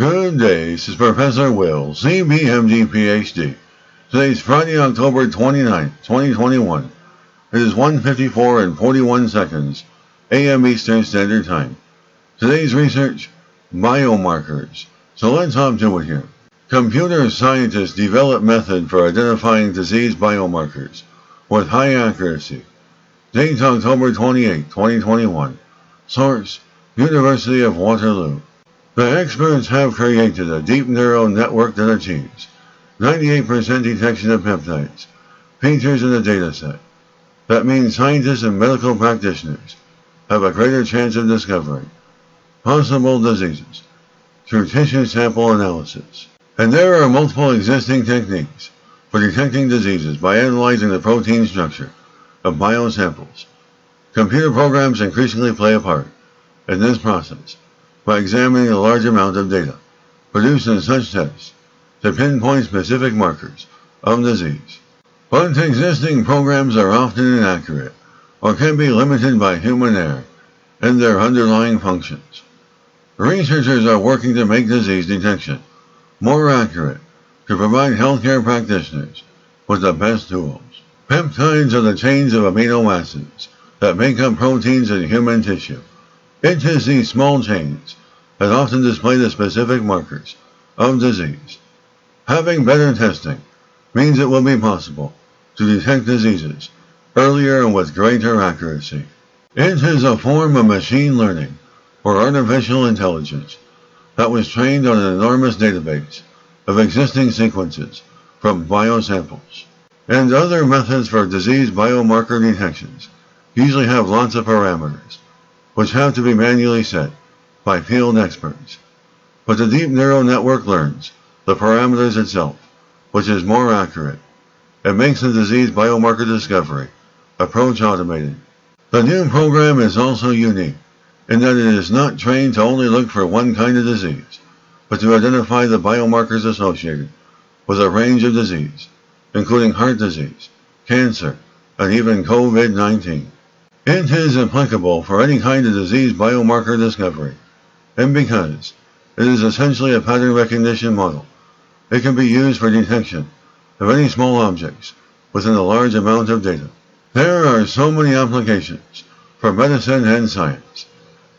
Good day, this is Professor Will, CBMD PhD. Today's Friday, October 29th, 2021. It is 1:54 and 41 seconds, AM Eastern Standard Time. Today's research, biomarkers. So let's hop to it here. Computer scientists develop method for identifying disease biomarkers with high accuracy. Date October 28, 2021. Source, University of Waterloo. The experts have created a deep neural network that achieves 98% detection of peptides, features in the dataset. That means scientists and medical practitioners have a greater chance of discovering possible diseases through tissue sample analysis. And there are multiple existing techniques for detecting diseases by analyzing the protein structure of biosamples. Computer programs increasingly play a part in this process by examining a large amount of data produced in such tests to pinpoint specific markers of disease. But existing programs are often inaccurate or can be limited by human error in their underlying functions. Researchers are working to make disease detection more accurate to provide healthcare practitioners with the best tools. Peptides are the chains of amino acids that make up proteins in human tissue. It is these small chains that often display the specific markers of disease. Having better testing means it will be possible to detect diseases earlier and with greater accuracy. It is a form of machine learning or artificial intelligence that was trained on an enormous database of existing sequences from biosamples. And other methods for disease biomarker detections usually have lots of parameters, which have to be manually set by field experts. But the deep neural network learns the parameters itself, which is more accurate. It makes the disease biomarker discovery approach automated. The new program is also unique in that it is not trained to only look for one kind of disease, but to identify the biomarkers associated with a range of disease, including heart disease, cancer, and even COVID-19. It is applicable for any kind of disease biomarker discovery, and because it is essentially a pattern recognition model, it can be used for detection of any small objects within a large amount of data. There are so many applications for medicine and science.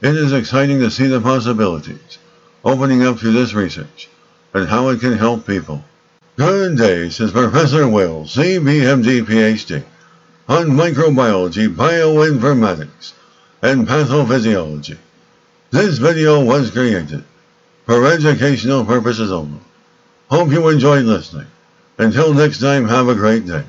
It is exciting to see the possibilities opening up through this research and how it can help people. Good day, says Professor Will, CBMD PhD, on microbiology, bioinformatics, and pathophysiology. This video was created for educational purposes only. Hope you enjoyed listening. Until next time, have a great day.